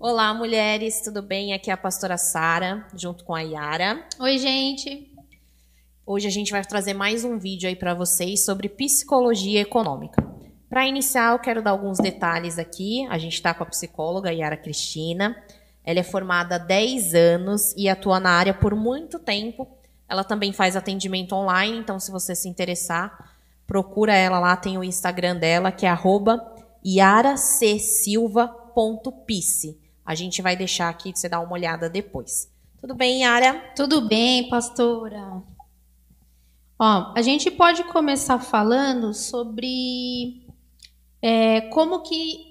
Olá, mulheres, tudo bem? Aqui é a pastora Sara, junto com a Yara. Oi, gente. Hoje a gente vai trazer mais um vídeo aí para vocês sobre psicologia econômica. Para iniciar, eu quero dar alguns detalhes aqui. A gente está com a psicóloga Yara Cristina. Ela é formada há 10 anos e atua na área por muito tempo. Ela também faz atendimento online, então se você se interessar, procura ela lá, tem o Instagram dela, que é @yaracsilva.pice. A gente vai deixar aqui para você dar uma olhada depois. Tudo bem, Yara? Tudo bem, pastora? Ó, a gente pode começar falando sobre como que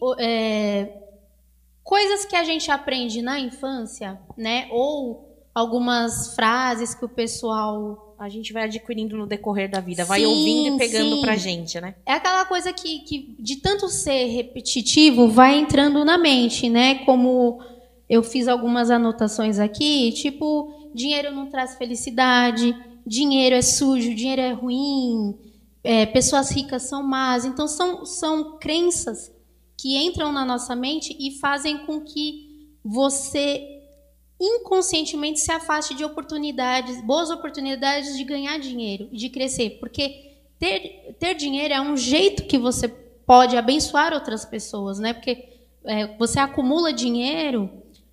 coisas que a gente aprende na infância, né? Ou algumas frases que o pessoal A gente vai adquirindo no decorrer da vida, vai ouvindo e pegando pra gente, né? É aquela coisa que de tanto ser repetitivo, vai entrando na mente, né? Como eu fiz algumas anotações aqui, tipo, dinheiro não traz felicidade, dinheiro é sujo, dinheiro é ruim, pessoas ricas são más. Então, são crenças que entram na nossa mente e fazem com que você inconscientemente se afaste de oportunidades, boas oportunidades de ganhar dinheiro e de crescer. Porque ter dinheiro é um jeito que você pode abençoar outras pessoas, né? Porque você acumula dinheiro,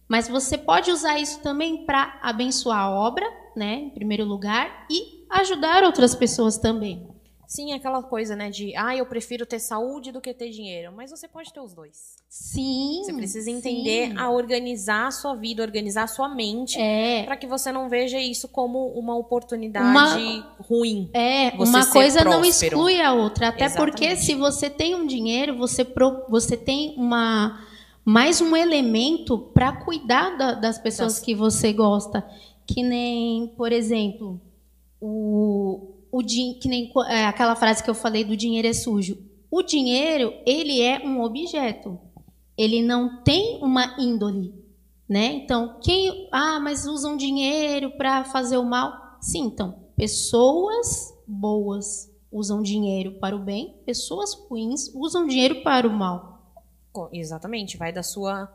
mas você pode usar isso também para abençoar a obra, né? Em primeiro lugar, e ajudar outras pessoas também. Sim, aquela coisa, né, de eu prefiro ter saúde do que ter dinheiro. Mas você pode ter os dois. Sim. Você precisa entender a organizar a sua vida, organizar a sua mente, para que você não veja isso como uma oportunidade ruim. Uma coisa não exclui a outra. Até Exatamente. Porque se você tem um dinheiro, você tem mais um elemento para cuidar das pessoas que você gosta. Que nem, por exemplo, que nem aquela frase que eu falei do dinheiro é sujo. O dinheiro, ele é um objeto. Ele não tem uma índole, né? Então, mas usam dinheiro para fazer o mal? Sim, então, pessoas boas usam dinheiro para o bem, pessoas ruins usam dinheiro para o mal. Exatamente, vai da sua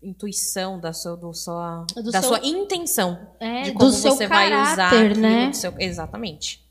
intuição, da sua intenção, de do como seu você caráter, vai usar aquilo, né? Exatamente.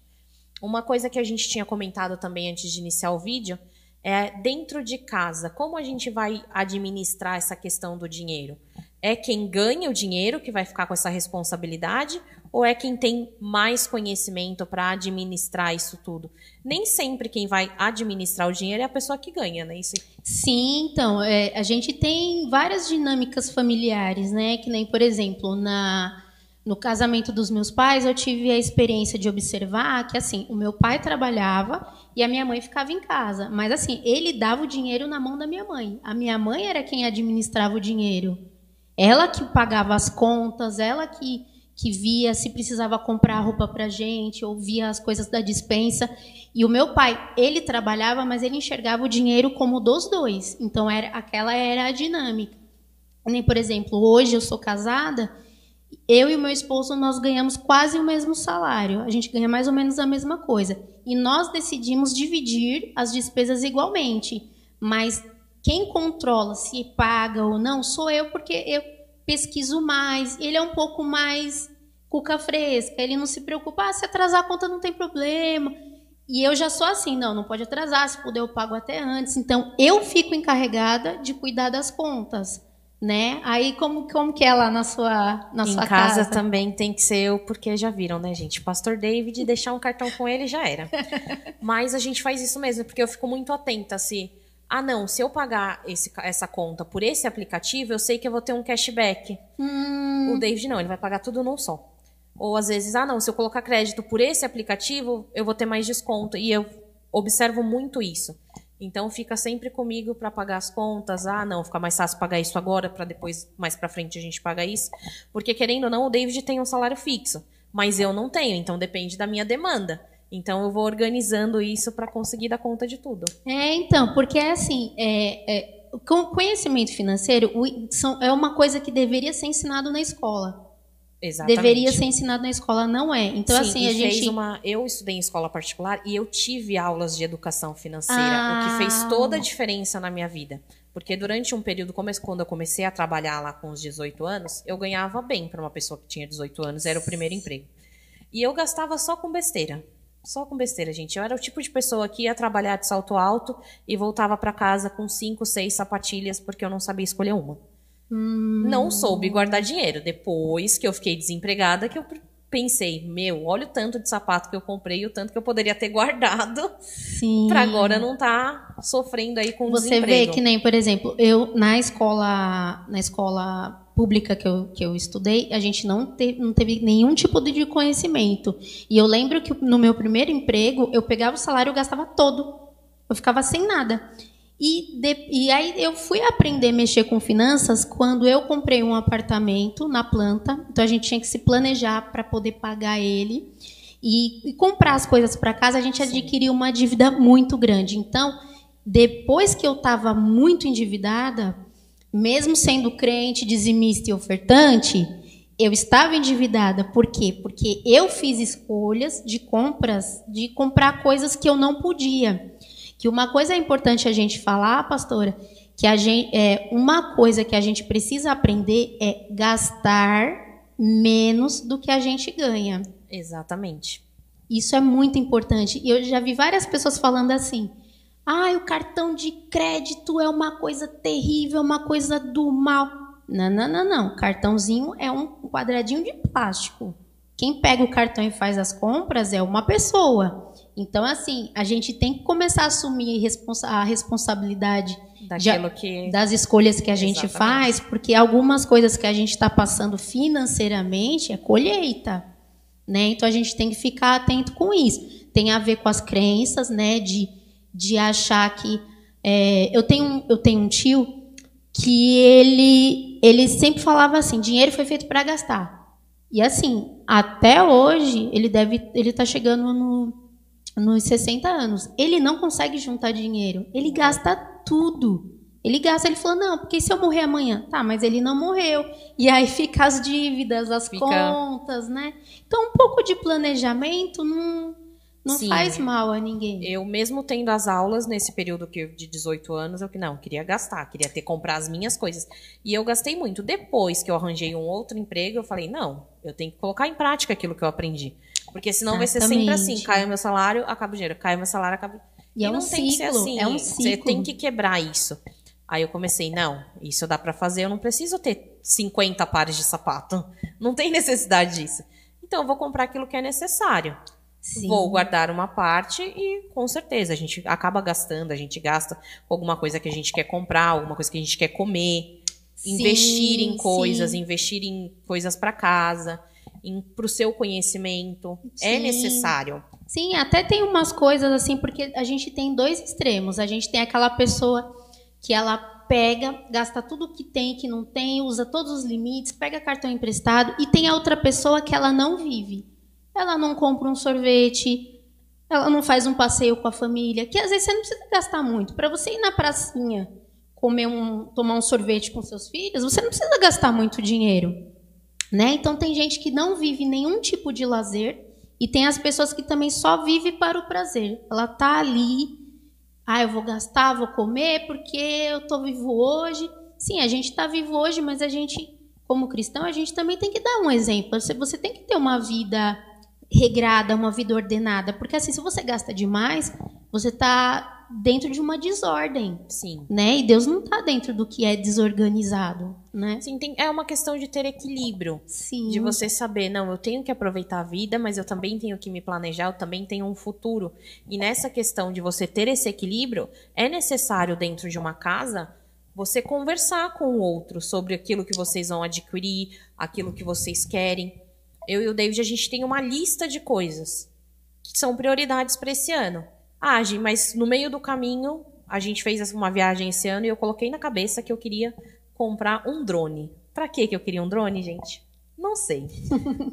Uma coisa que a gente tinha comentado também antes de iniciar o vídeo é dentro de casa, como a gente vai administrar essa questão do dinheiro? É quem ganha o dinheiro que vai ficar com essa responsabilidade ou é quem tem mais conhecimento para administrar isso tudo? Nem sempre quem vai administrar o dinheiro é a pessoa que ganha, né? Sim, então, a gente tem várias dinâmicas familiares, né? Que nem, por exemplo, no casamento dos meus pais, eu tive a experiência de observar que, assim, o meu pai trabalhava e a minha mãe ficava em casa. Mas, assim, ele dava o dinheiro na mão da minha mãe. A minha mãe era quem administrava o dinheiro. Ela que pagava as contas, ela que via se precisava comprar roupa pra gente, ou via as coisas da despensa. E o meu pai, ele trabalhava, mas ele enxergava o dinheiro como dos dois. Então, aquela era a dinâmica. Nem, por exemplo, hoje eu sou casada, eu e o meu esposo, nós ganhamos quase o mesmo salário. A gente ganha mais ou menos a mesma coisa. E nós decidimos dividir as despesas igualmente. Mas quem controla se paga ou não sou eu, porque eu pesquiso mais. Ele é um pouco mais cuca fresca. Ele não se preocupa. Se atrasar a conta não tem problema. E eu já sou assim, não pode atrasar. Se puder eu pago até antes. Então, eu fico encarregada de cuidar das contas. Né? Aí como que é lá na sua casa? Em casa também tem que ser eu, porque já viram, né, gente? Pastor David, deixar um cartão com ele já era. Mas a gente faz isso mesmo, porque eu fico muito atenta se eu pagar essa conta por esse aplicativo, eu sei que eu vou ter um cashback. O David não, ele vai pagar tudo num só. Ou às vezes, se eu colocar crédito por esse aplicativo, eu vou ter mais desconto. E eu observo muito isso. Então, fica sempre comigo para pagar as contas. Fica mais fácil pagar isso agora, para depois, mais para frente, a gente paga isso. Porque, querendo ou não, o David tem um salário fixo. Mas eu não tenho, então depende da minha demanda. Então, eu vou organizando isso para conseguir dar conta de tudo. Então, porque assim, conhecimento financeiro é uma coisa que deveria ser ensinado na escola. Exatamente. Deveria ser ensinado na escola, não é. Então, sim, assim, eu estudei em escola particular e eu tive aulas de educação financeira, o que fez toda a diferença na minha vida. Porque durante um período, quando eu comecei a trabalhar lá com os 18 anos, eu ganhava bem para uma pessoa que tinha 18 anos, era o primeiro emprego. E eu gastava só com besteira. Só com besteira, gente. Eu era o tipo de pessoa que ia trabalhar de salto alto e voltava para casa com 5, 6 sapatilhas porque eu não sabia escolher uma. Não soube guardar dinheiro. Depois que eu fiquei desempregada, que eu pensei, olha o tanto de sapato que eu comprei e o tanto que eu poderia ter guardado para agora não estar sofrendo aí com desemprego. Você vê que nem, por exemplo, eu na escola pública que eu estudei, a gente não teve nenhum tipo de conhecimento. E eu lembro que no meu primeiro emprego, eu pegava o salário e eu gastava todo. Eu ficava sem nada. E aí eu fui aprender a mexer com finanças quando eu comprei um apartamento na planta. Então a gente tinha que se planejar para poder pagar ele. E comprar as coisas para casa, a gente adquiriu uma dívida muito grande. Então, depois que eu estava muito endividada, mesmo sendo crente, dizimista e ofertante, eu estava endividada. Por quê? Porque eu fiz escolhas de comprar coisas que eu não podia. Que uma coisa é importante a gente falar, pastora, que uma coisa que a gente precisa aprender é gastar menos do que a gente ganha. Exatamente. Isso é muito importante. E eu já vi várias pessoas falando assim, o cartão de crédito é uma coisa terrível, é uma coisa do mal. Não. Cartãozinho é um quadradinho de plástico. Quem pega o cartão e faz as compras é uma pessoa. Então, assim, a gente tem que começar a assumir a responsabilidade das escolhas que a gente faz, porque algumas coisas que a gente está passando financeiramente é colheita, né? Então, a gente tem que ficar atento com isso. Tem a ver com as crenças, né? De achar que... eu tenho um tio que ele sempre falava assim, dinheiro foi feito para gastar. E assim, até hoje, ele está chegando nos 60 anos. Ele não consegue juntar dinheiro. Ele gasta tudo. Ele falou, não, porque se eu morrer amanhã? Tá, mas ele não morreu. E aí fica as dívidas, contas, né? Então, um pouco de planejamento não faz mal a ninguém. Eu mesmo tendo as aulas nesse período de 18 anos, eu queria gastar, queria comprar as minhas coisas. E eu gastei muito. Depois que eu arranjei um outro emprego, eu falei, não, eu tenho que colocar em prática aquilo que eu aprendi. Porque senão vai ser sempre assim, cai o meu salário, acaba o dinheiro, cai o meu salário, acaba... E não tem que ser assim, é um ciclo. Você tem que quebrar isso. Aí eu comecei, não, isso dá pra fazer, eu não preciso ter 50 pares de sapato. Não tem necessidade disso. Então eu vou comprar aquilo que é necessário. Sim. Vou guardar uma parte e, com certeza, a gente acaba gastando, a gente gasta com alguma coisa que a gente quer comprar, alguma coisa que a gente quer comer, investir em coisas, investir em coisas para casa, para o seu conhecimento. Sim. É necessário. Sim, até tem umas coisas assim, porque a gente tem dois extremos. A gente tem aquela pessoa que ela pega, gasta tudo que tem, que não tem, usa todos os limites, pega cartão emprestado, e tem a outra pessoa que ela não vive. Ela não compra um sorvete, ela não faz um passeio com a família, que às vezes você não precisa gastar muito. Para você ir na pracinha tomar um sorvete com seus filhos, você não precisa gastar muito dinheiro, né? Então tem gente que não vive nenhum tipo de lazer e tem as pessoas que também só vivem para o prazer. Ela tá ali, eu vou gastar, vou comer porque eu tô vivo hoje. Sim, a gente tá vivo hoje, mas a gente, como cristão, a gente também tem que dar um exemplo. Você tem que ter uma vida regrada, uma vida ordenada, porque assim, se você gasta demais, você está dentro de uma desordem. Sim. Né? E Deus não está dentro do que é desorganizado, né? Sim, é uma questão de ter equilíbrio. Sim. De você saber, não, eu tenho que aproveitar a vida, mas eu também tenho que me planejar, eu também tenho um futuro. E nessa questão de você ter esse equilíbrio, é necessário dentro de uma casa você conversar com o outro sobre aquilo que vocês vão adquirir, aquilo que vocês querem. Eu e o David, a gente tem uma lista de coisas que são prioridades para esse ano. Gi, mas no meio do caminho, a gente fez uma viagem esse ano e eu coloquei na cabeça que eu queria comprar um drone. Pra que eu queria um drone, gente? Não sei.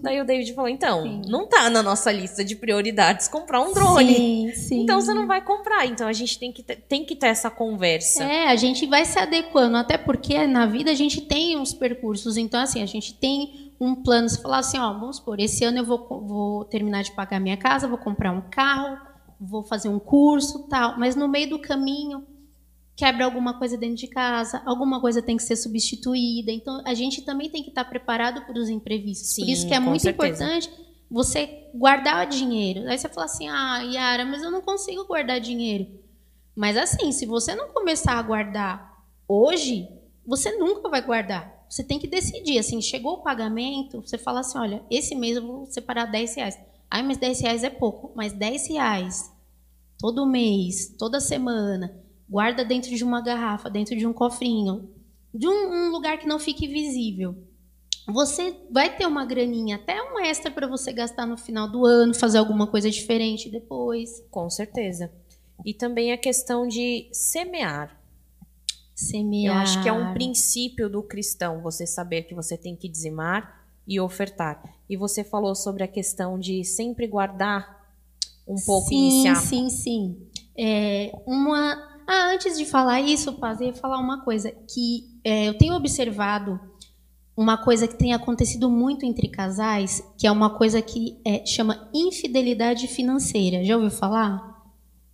Daí o David falou, então, sim, não tá na nossa lista de prioridades comprar um drone. Sim, sim. Então você não vai comprar. Então a gente tem que ter essa conversa. A gente vai se adequando, até porque na vida a gente tem uns percursos. Então, assim, a gente tem um plano. Se falar assim, vamos supor, esse ano eu vou terminar de pagar minha casa, vou comprar um carro, vou fazer um curso, tal. Mas no meio do caminho, quebra alguma coisa dentro de casa, alguma coisa tem que ser substituída. Então, a gente também tem que estar preparado para os imprevistos. Sim, por isso que é muito certeza. importante você guardar dinheiro. Aí você fala assim, Yara, mas eu não consigo guardar dinheiro. Mas assim, se você não começar a guardar hoje, você nunca vai guardar. Você tem que decidir, assim, chegou o pagamento, você fala assim, olha, esse mês eu vou separar R$10. Ai, mas R$10 é pouco. Mas R$10 todo mês, toda semana, guarda dentro de uma garrafa, dentro de um cofrinho, de um lugar que não fique visível. Você vai ter uma graninha, até um extra para você gastar no final do ano, fazer alguma coisa diferente depois. Com certeza. E também a questão de semear. Semear. Eu acho que é um princípio do cristão, você saber que você tem que dizimar e ofertar. E você falou sobre a questão de sempre guardar um pouco inicial. Sim. Antes de falar isso, Paz, eu ia falar uma coisa que eu tenho observado, uma coisa que tem acontecido muito entre casais, que é uma coisa que chama infidelidade financeira. Já ouviu falar?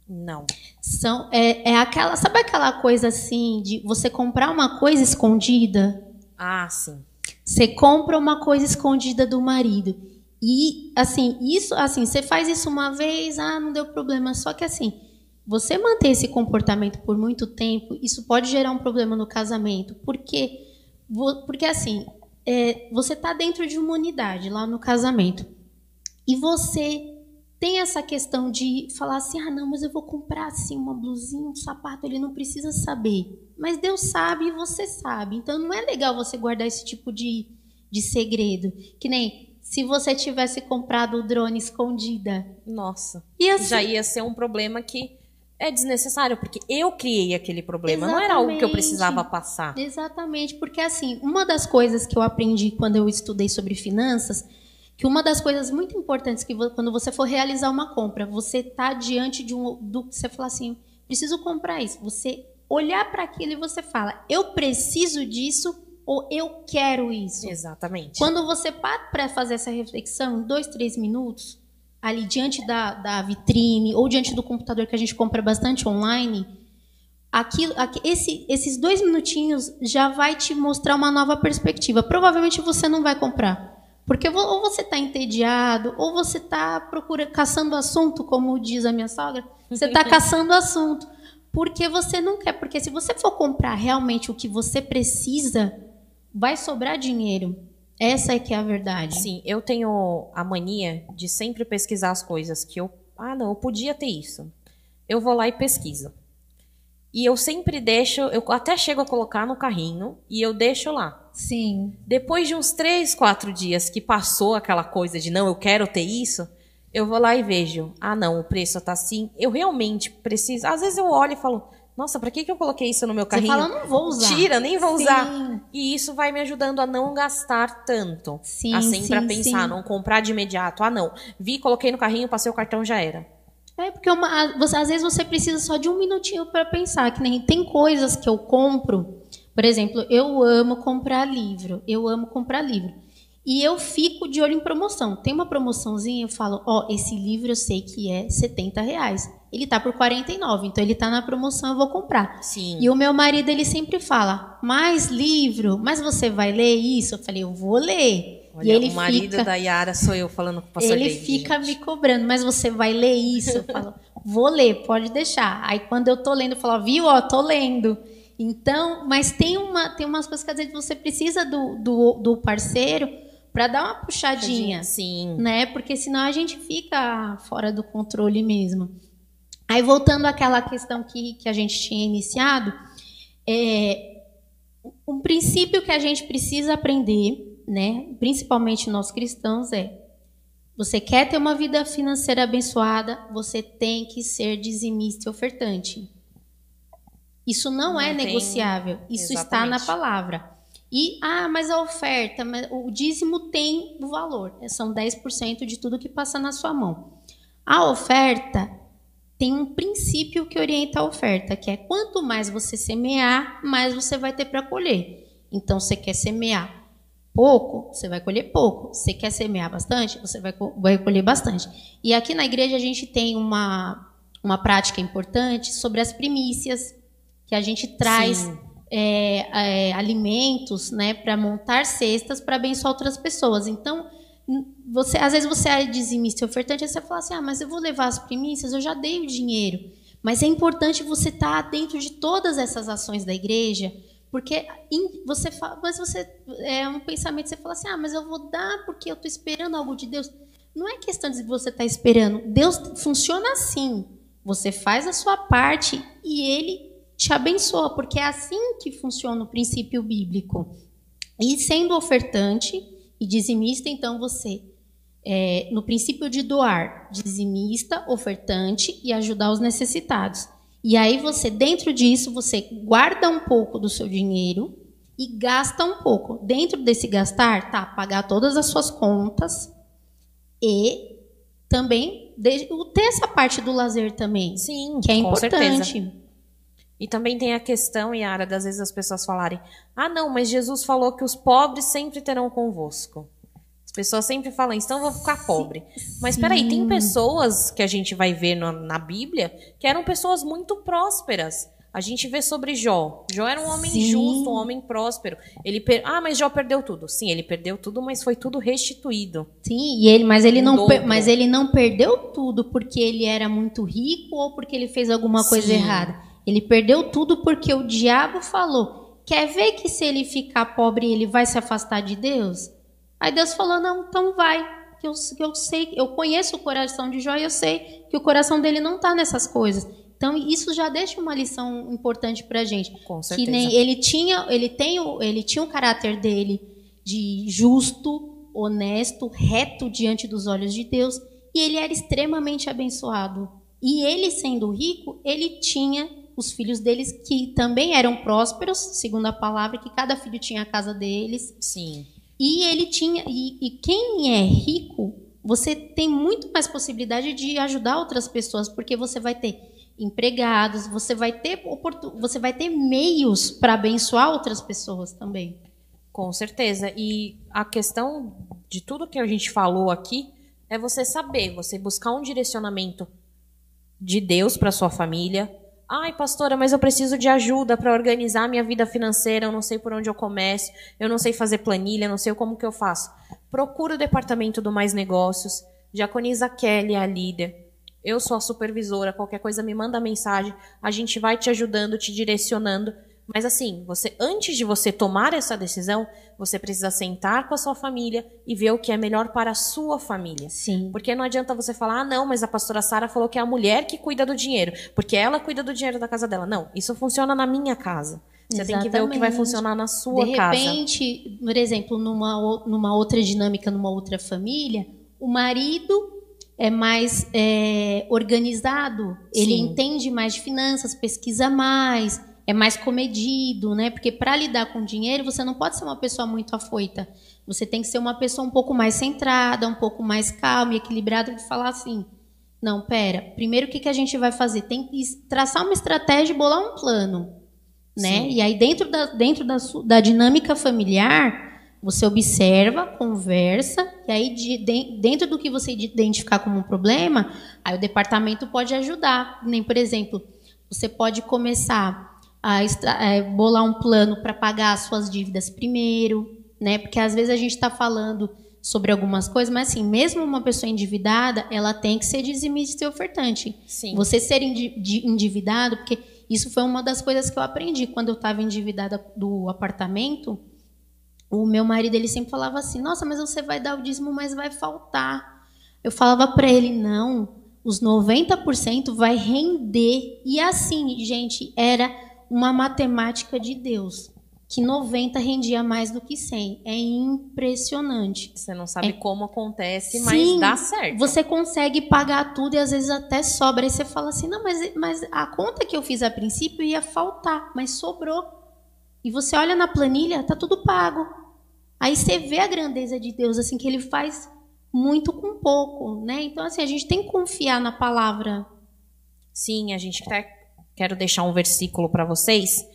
Não. Sabe aquela coisa assim de você comprar uma coisa escondida? Ah, sim. Você compra uma coisa escondida do marido. E assim, você faz isso uma vez, não deu problema. Só que assim, você manter esse comportamento por muito tempo, isso pode gerar um problema no casamento. Porque assim, você está dentro de uma unidade lá no casamento. E você tem essa questão de falar assim, não, mas eu vou comprar assim uma blusinha, um sapato, ele não precisa saber. Mas Deus sabe e você sabe. Então não é legal você guardar esse tipo de segredo. Que nem se você tivesse comprado o drone escondida. Nossa. E assim, já ia ser um problema que é desnecessário, porque eu criei aquele problema. Exatamente. Não era algo que eu precisava passar. Exatamente, porque assim, uma das coisas que eu aprendi quando eu estudei sobre finanças, que uma das coisas muito importantes que quando você for realizar uma compra, você tá diante do que você fala assim, preciso comprar isso. Você olhar para aquilo e você fala, eu preciso disso ou eu quero isso. Exatamente. Quando você para fazer essa reflexão, em 2, 3 minutos, ali diante da vitrine ou diante do computador que a gente compra bastante online, esses 2 minutinhos já vai te mostrar uma nova perspectiva. Provavelmente você não vai comprar. Porque ou você está entediado, ou você está caçando assunto, como diz a minha sogra. Você está caçando assunto. Porque você não quer. Porque se você for comprar realmente o que você precisa, vai sobrar dinheiro. Essa é que é a verdade. Sim, eu tenho a mania de sempre pesquisar as coisas que eu podia ter isso. Eu vou lá e pesquiso. E eu sempre deixo, eu até chego a colocar no carrinho e eu deixo lá. Sim. Depois de uns 3, 4 dias que passou aquela coisa de não, eu quero ter isso, eu vou lá e vejo. Não, o preço tá assim. Eu realmente preciso. Às vezes eu olho e falo, nossa, pra que eu coloquei isso no meu carrinho? Você fala, não vou usar. Tira, nem vou usar. E isso vai me ajudando a não gastar tanto. Sim, assim, pra pensar, não comprar de imediato. Não, vi, coloquei no carrinho, passei o cartão, já era. Porque às vezes você precisa só de um minutinho para pensar, que nem tem coisas que eu compro. Por exemplo, eu amo comprar livro. E eu fico de olho em promoção. Tem uma promoçãozinha, eu falo, esse livro eu sei que é R$70. Ele tá por R$49, então ele tá na promoção, eu vou comprar. Sim. E o meu marido, ele sempre fala, mais livro, mas você vai ler isso? Eu falei, eu vou ler. Olha, e ele o marido da Yara sou eu falando com o pastor Ele David, fica gente. me cobrando, mas você vai ler isso? Eu falo, vou ler, pode deixar. Aí quando eu tô lendo, eu falo, viu, tô lendo. Então, mas tem umas coisas que às vezes você precisa do parceiro para dar uma puxadinha. Sim. Né? Porque senão a gente fica fora do controle mesmo. Aí voltando àquela questão que a gente tinha iniciado, um princípio que a gente precisa aprender, né, principalmente nós cristãos, você quer ter uma vida financeira abençoada, você tem que ser dizimista e ofertante. Isso não é negociável, isso está na palavra. E, mas a oferta, o dízimo tem o valor, são 10% de tudo que passa na sua mão. A oferta tem um princípio que orienta a oferta, que é quanto mais você semear, mais você vai ter para colher. Então, você quer semear pouco, você vai colher pouco. Você quer semear bastante, você vai colher bastante. E aqui na igreja a gente tem uma prática importante sobre as primícias, que a gente traz alimentos, né, para montar cestas para abençoar outras pessoas. Então, às vezes você é dizimista e ofertante, aí você fala assim, mas eu vou levar as primícias, eu já dei o dinheiro. Mas é importante você estar dentro de todas essas ações da igreja, porque você é um pensamento, você fala assim, mas eu vou dar porque eu estou esperando algo de Deus. Não é questão de você estar esperando. Deus funciona assim. Você faz a sua parte e Ele te abençoa, porque é assim que funciona o princípio bíblico. E sendo ofertante e dizimista, então você, no princípio de doar, dizimista, ofertante e ajudar os necessitados. E aí você, dentro disso, você guarda um pouco do seu dinheiro e gasta um pouco. Dentro desse gastar, pagar todas as suas contas e também ter essa parte do lazer também. Sim, que é com importante. Certeza. E também tem a questão, Yara, das vezes as pessoas falarem, não, mas Jesus falou que os pobres sempre terão convosco. As pessoas sempre falam isso, então eu vou ficar pobre. Mas peraí, tem pessoas que a gente vai ver na Bíblia que eram pessoas muito prósperas. A gente vê sobre Jó. Jó era um homem justo, um homem próspero. Mas Jó perdeu tudo. Sim, ele perdeu tudo, mas foi tudo restituído. Sim, mas ele não perdeu tudo porque ele era muito rico ou porque ele fez alguma coisa errada. Ele perdeu tudo porque o diabo falou, quer ver que se ele ficar pobre ele vai se afastar de Deus? Aí Deus falou, não, então vai. Que eu sei, eu conheço o coração de Jó e eu sei que o coração dele não está nessas coisas. Então, isso já deixa uma lição importante para a gente. Com certeza. Que ele tinha o caráter dele de justo, honesto, reto diante dos olhos de Deus, e ele era extremamente abençoado. E ele, sendo rico, ele tinha os filhos deles que também eram prósperos, segundo a palavra, que cada filho tinha a casa deles. Sim. E ele tinha. E quem é rico, você tem muito mais possibilidade de ajudar outras pessoas, porque você vai ter empregados, você vai ter meios para abençoar outras pessoas também. Com certeza. E a questão de tudo que a gente falou aqui é você saber, você buscar um direcionamento de Deus para sua família. Pastora, mas eu preciso de ajuda para organizar minha vida financeira, eu não sei por onde eu começo, eu não sei fazer planilha, não sei como que eu faço. Procura o departamento do Mais Negócios, diaconisa Kelly, a líder. Eu sou a supervisora, qualquer coisa me manda mensagem, a gente vai te ajudando, te direcionando. Mas assim, antes de você tomar essa decisão, você precisa sentar com a sua família e ver o que é melhor para a sua família. Sim. Porque não adianta você falar, não, mas a pastora Sara falou que é a mulher que cuida do dinheiro, porque ela cuida do dinheiro da casa dela. Não, isso funciona na minha casa. Você tem que ver o que vai funcionar na sua casa. De repente, por exemplo, numa outra dinâmica, numa outra família, o marido é mais organizado, ele entende mais de finanças, pesquisa mais, é mais comedido, né? Porque para lidar com dinheiro, você não pode ser uma pessoa muito afoita. Você tem que ser uma pessoa um pouco mais centrada, um pouco mais calma e equilibrada e falar assim, não, pera, primeiro o que a gente vai fazer? Tem que traçar uma estratégia e bolar um plano, né? Sim. E aí dentro da dinâmica familiar, você observa, conversa, e aí dentro do que você identificar como um problema, aí o departamento pode ajudar. Nem, por exemplo, você pode começar a bolar um plano para pagar as suas dívidas primeiro, né? Porque às vezes a gente está falando sobre algumas coisas, mas assim, mesmo uma pessoa endividada, ela tem que ser dizimista e ofertante. Sim. Você ser endividado, porque isso foi uma das coisas que eu aprendi quando eu estava endividada do apartamento. O meu marido, ele sempre falava assim, nossa, mas você vai dar o dízimo, mas vai faltar. Eu falava para ele, não, os 90% vai render. E assim, gente, era uma matemática de Deus, que 90 rendia mais do que 100. É impressionante. Você não sabe como acontece, mas dá certo. Você consegue pagar tudo e às vezes até sobra. Aí você fala assim, não, mas a conta que eu fiz a princípio ia faltar, mas sobrou. E você olha na planilha, tá tudo pago. Aí você vê a grandeza de Deus, assim, que Ele faz muito com pouco, né? Então, assim, a gente tem que confiar na palavra. Sim, a gente quero deixar um versículo para vocês,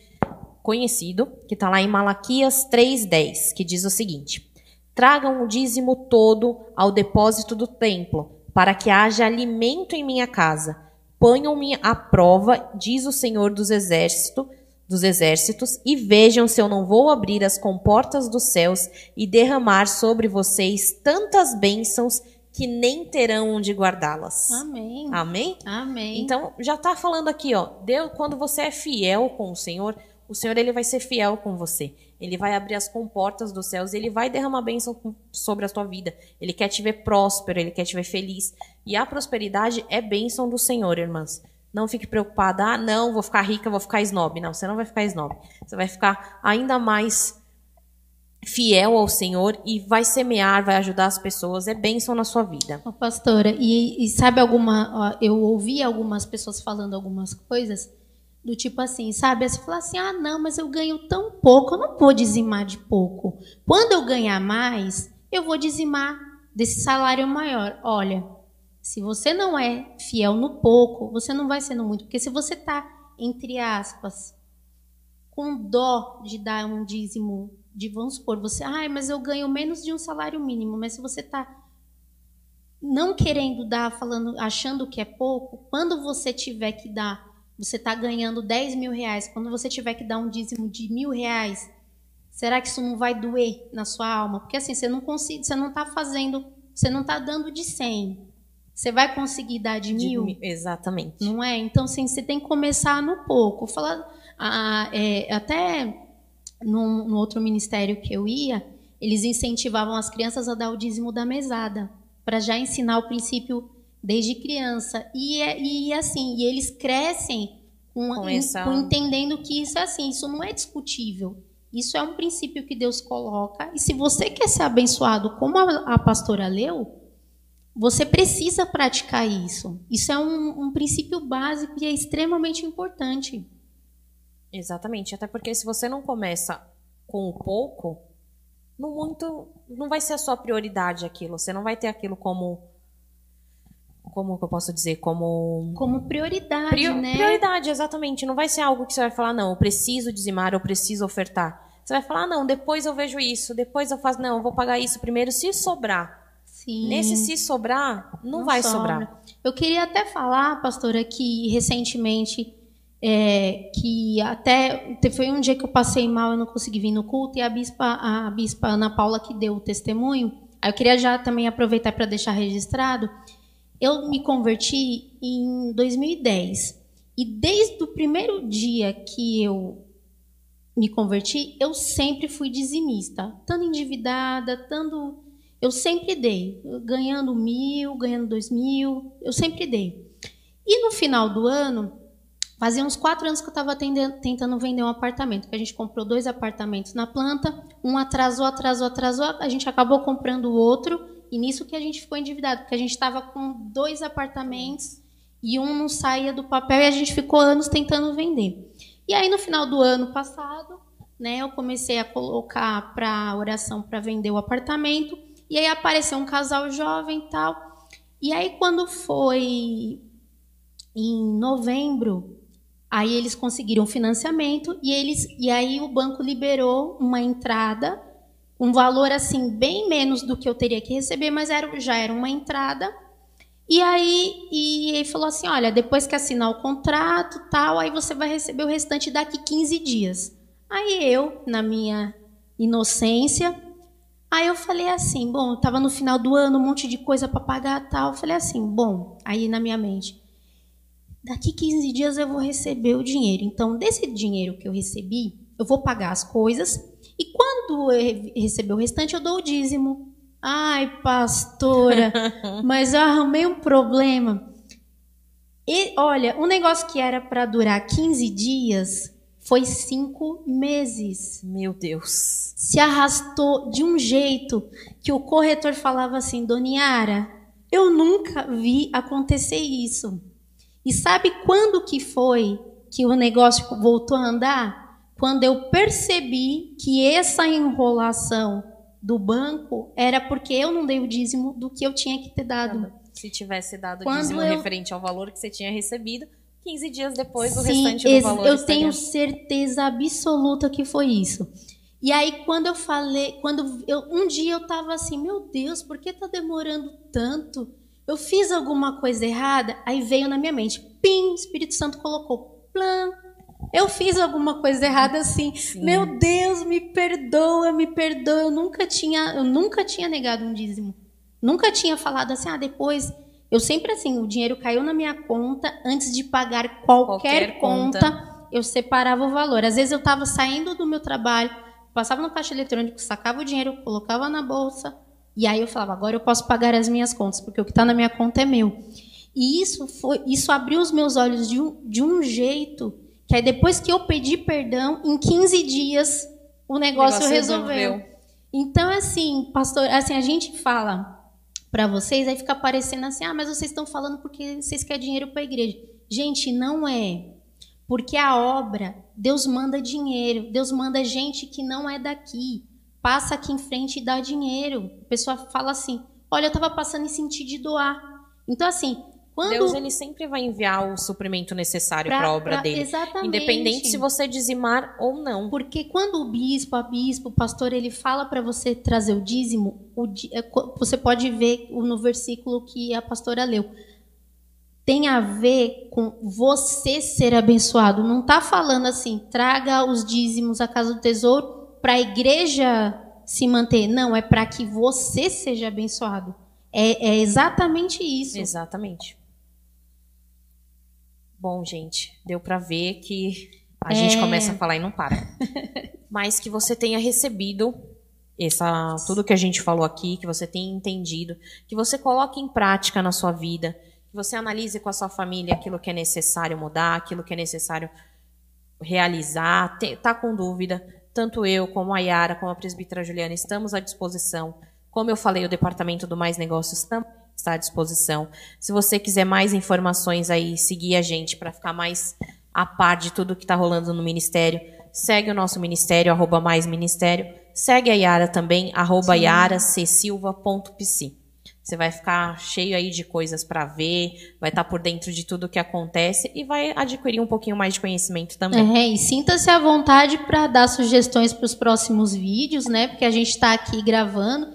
conhecido, que está lá em Malaquias 3:10, que diz o seguinte: tragam o dízimo todo ao depósito do templo, para que haja alimento em minha casa. Ponham-me à prova, diz o Senhor dos Exércitos, dos exércitos, e vejam se eu não vou abrir as comportas dos céus e derramar sobre vocês tantas bênçãos que nem terão onde guardá-las. Amém. Amém? Amém. Então, já está falando aqui, ó, Deus, quando você é fiel com o Senhor ele vai ser fiel com você. Ele vai abrir as comportas dos céus, ele vai derramar bênção sobre a tua vida. Ele quer te ver próspero, ele quer te ver feliz. E a prosperidade é bênção do Senhor, irmãs. Não fique preocupada, não, vou ficar rica, vou ficar snob. Não, você não vai ficar snob. Você vai ficar ainda mais fiel ao Senhor e vai semear, vai ajudar as pessoas. É bênção na sua vida. Ô, pastora, e sabe eu ouvi algumas pessoas falando algumas coisas do tipo assim, sabe? Você fala assim, não, mas eu ganho tão pouco, eu não vou dizimar de pouco. Quando eu ganhar mais, eu vou dizimar desse salário maior. Olha, se você não é fiel no pouco, você não vai ser no muito. Porque se você está, entre aspas, com dó de dar um dízimo, vamos supor, você, mas eu ganho menos de um salário mínimo, mas se você está não querendo dar, achando que é pouco, quando você tiver que dar, você está ganhando 10 mil reais, quando você tiver que dar um dízimo de R$1.000, será que isso não vai doer na sua alma? Porque assim, você não está dando de 100. Você vai conseguir dar de 1.000? Exatamente. Não é? Então, assim, você tem que começar no pouco. Até no outro ministério que eu ia, eles incentivavam as crianças a dar o dízimo da mesada, para já ensinar o princípio desde criança. E eles crescem com entendendo que isso é assim, isso não é discutível. Isso é um princípio que Deus coloca. E se você quer ser abençoado, como a pastora leu, você precisa praticar isso. Isso é um princípio básico e é extremamente importante. Exatamente. Até porque se você não começa com o pouco, não vai ser a sua prioridade aquilo. Você não vai ter aquilo como que eu posso dizer? Como prioridade, né? Prioridade, exatamente. Não vai ser algo que você vai falar, não, eu preciso dizimar, eu preciso ofertar. Você vai falar, não, depois eu vejo isso, depois eu faço, não, eu vou pagar isso primeiro, se sobrar. Sim. Nesse se sobrar, não vai sobrar. Eu queria até falar, pastora, que recentemente, que até foi um dia que eu passei mal, eu não consegui vir no culto, e a bispa Ana Paula que deu o testemunho. Aí eu queria já também aproveitar para deixar registrado. Eu me converti em 2010. E desde o primeiro dia que eu me converti, eu sempre fui dizimista. Estando endividada, eu sempre dei. Ganhando 1.000, ganhando 2.000, eu sempre dei. E no final do ano, fazia uns 4 anos que eu estava tentando vender um apartamento. Que a gente comprou 2 apartamentos na planta. Um atrasou. A gente acabou comprando o outro. E nisso que a gente ficou endividado, porque a gente estava com 2 apartamentos e um não saía do papel e a gente ficou anos tentando vender. E aí, no final do ano passado, né, eu comecei a colocar para oração para vender o apartamento. E aí apareceu um casal jovem e tal. E aí, quando foi em novembro, aí eles conseguiram financiamento e aí o banco liberou uma entrada, um valor assim bem menos do que eu teria que receber, mas já era uma entrada. E aí ele falou assim, olha, depois que assinar o contrato, tal, aí você vai receber o restante daqui 15 dias. Aí eu, na minha inocência, aí eu falei assim, bom, eu estava no final do ano, um monte de coisa para pagar, tal. Eu falei assim, bom, aí na minha mente, daqui 15 dias eu vou receber o dinheiro. Então, desse dinheiro que eu recebi, eu vou pagar as coisas. E quando eu receber o restante, eu dou o dízimo. Ai, pastora, mas eu arrumei um problema. E, olha, um negócio que era para durar 15 dias foi 5 meses. Meu Deus. Se arrastou de um jeito que o corretor falava assim, Dona Yara, eu nunca vi acontecer isso. E sabe quando que foi que o negócio voltou a andar? Quando eu percebi que essa enrolação do banco era porque eu não dei o dízimo do que eu tinha que ter dado. Se tivesse dado o dízimo referente ao valor que você tinha recebido, 15 dias depois o restante do valor eu tenho certeza absoluta que foi isso. E aí, quando eu falei, um dia eu estava assim, meu Deus, por que tá demorando tanto? Eu fiz alguma coisa errada? Aí veio na minha mente, pim, o Espírito Santo colocou, plã. Eu fiz alguma coisa errada assim. Sim. Meu Deus, me perdoa, me perdoa. Eu nunca tinha negado um dízimo. Nunca tinha falado assim, depois... Eu sempre assim, o dinheiro caiu na minha conta, antes de pagar qualquer conta, eu separava o valor. Às vezes eu estava saindo do meu trabalho, passava no caixa eletrônico, sacava o dinheiro, colocava na bolsa, e aí eu falava, agora eu posso pagar as minhas contas, porque o que está na minha conta é meu. E isso abriu os meus olhos de um jeito, que aí depois que eu pedi perdão, em 15 dias o negócio resolveu. Então, assim, pastor, assim, a gente fala para vocês, aí fica parecendo assim, mas vocês estão falando porque vocês querem dinheiro para a igreja. Gente, não é. Porque a obra, Deus manda dinheiro, Deus manda gente que não é daqui. Passa aqui em frente e dá dinheiro. A pessoa fala assim, olha, eu estava passando e senti de doar. Então, assim, quando... Deus, ele sempre vai enviar o suprimento necessário para a obra dele. Exatamente. Independente se você dizimar ou não. Porque quando o bispo, a bispo, o pastor, ele fala para você trazer o dízimo, você pode ver no versículo que a pastora leu. Tem a ver com você ser abençoado. Não está falando assim, traga os dízimos à casa do tesouro para a igreja se manter. Não, é para que você seja abençoado. É exatamente isso. Exatamente. Bom, gente, deu para ver que a gente começa a falar e não para. Mas que você tenha recebido tudo que a gente falou aqui, que você tenha entendido, que você coloque em prática na sua vida, que você analise com a sua família aquilo que é necessário mudar, aquilo que é necessário realizar. Tá com dúvida? Tanto eu, como a Yara, como a presbítera Juliana, estamos à disposição. Como eu falei, o departamento do Mais Negócios também está à disposição. Se você quiser mais informações aí, seguir a gente para ficar mais a par de tudo que está rolando no ministério, segue o nosso ministério, @maisministério. Segue a Yara também, @yaracsilva.pc. Você vai ficar cheio aí de coisas para ver, vai estar por dentro de tudo que acontece e vai adquirir um pouquinho mais de conhecimento também. E sinta-se à vontade para dar sugestões para os próximos vídeos, né? Porque a gente está aqui gravando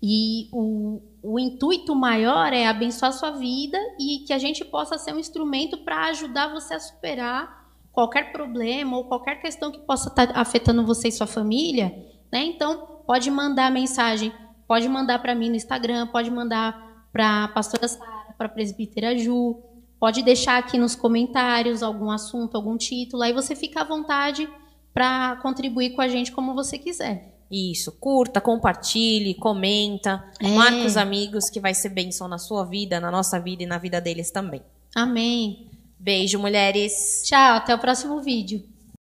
e o intuito maior é abençoar a sua vida e que a gente possa ser um instrumento para ajudar você a superar qualquer problema ou qualquer questão que possa estar afetando você e sua família, né? Então, pode mandar mensagem, pode mandar para mim no Instagram, pode mandar para a pastora Sara, para a presbítera Ju, pode deixar aqui nos comentários algum assunto, algum título, aí você fica à vontade para contribuir com a gente como você quiser. Isso, curta, compartilhe, comenta, marque os amigos, que vai ser bênção na sua vida, na nossa vida e na vida deles também. Amém. Beijo, mulheres. Tchau, até o próximo vídeo.